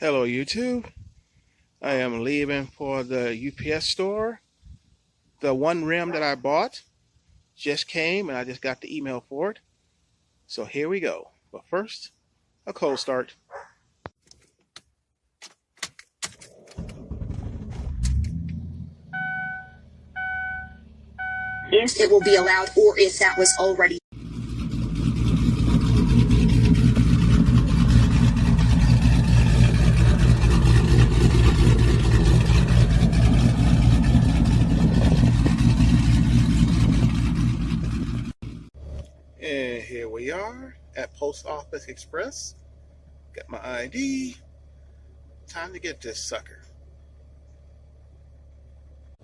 Hello YouTube. I am leaving for the UPS store. The one rim that I bought just came and I just got the email for it. So here we go. But first, a cold start. If it will be allowed or if that was already. And here we are at Post Office Express. Got my ID. Time to get this sucker.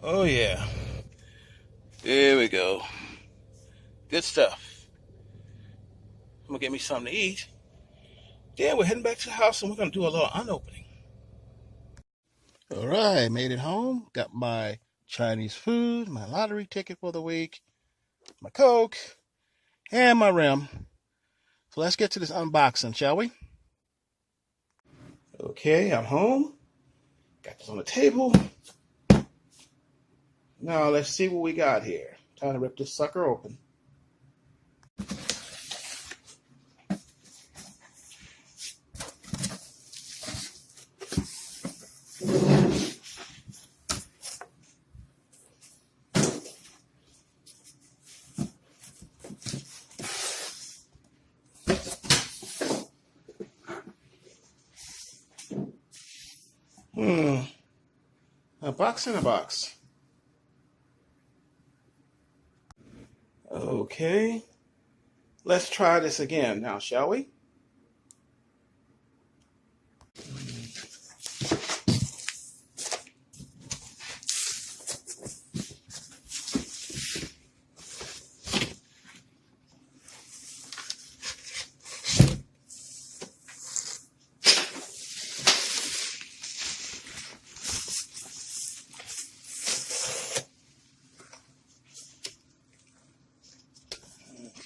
Oh yeah. There we go. Good stuff. I'm gonna get me something to eat. Then we're heading back to the house and we're gonna do a little unopening. All right, made it home. Got my Chinese food, my lottery ticket for the week, my Coke, and my rim. So let's get to this unboxing, shall we? Okay, I'm home. Got this on the table. Now let's see what we got here. Time to rip this sucker open. A box in a box. Okay. Let's try this again now, shall we?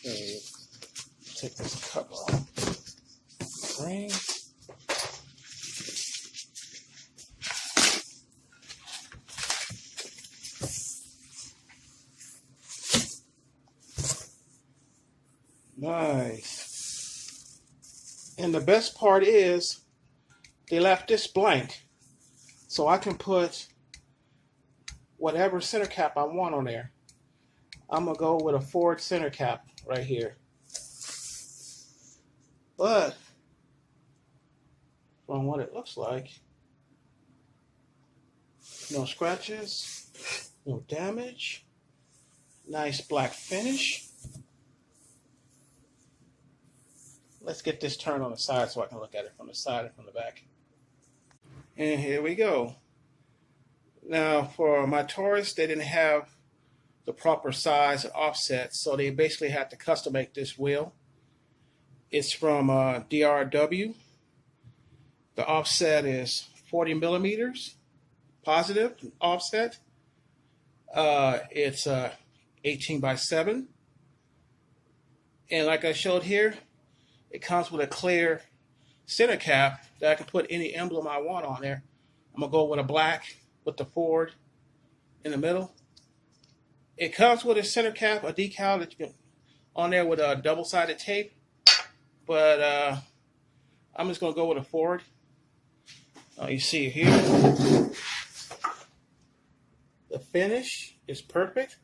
Okay, take this cover off. Ring. Nice. And the best part is they left this blank, so I can put whatever center cap I want on there. I'm gonna go with a Ford center cap right here. But from what it looks like, no scratches, no damage, nice black finish. Let's get this turned on the side so I can look at it from the side and from the back. And here we go. Now for my Taurus, they didn't have the proper size and offset, so they basically had to custom make this wheel. It's from DRW. The offset is 40 millimeters, positive offset. It's 18 by 7. And like I showed here, it comes with a clear center cap that I can put any emblem I want on there. I'm gonna go with a black with the Ford in the middle. It comes with a center cap, a decal that you can on there with a double-sided tape. But I'm just gonna go with a Ford. You see here, the finish is perfect.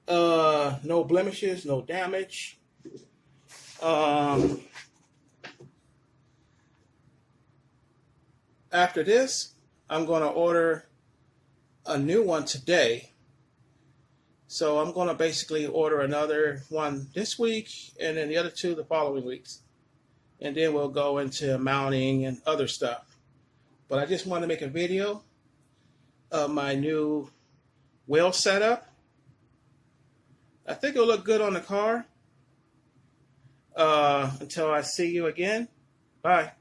No blemishes, no damage. After this, I'm gonna order a new one today. So I'm going to basically order another one this week and then the other two the following weeks. And then we'll go into mounting and other stuff. But I just want to make a video of my new wheel setup. I think it'll look good on the car. Until I see you again. Bye.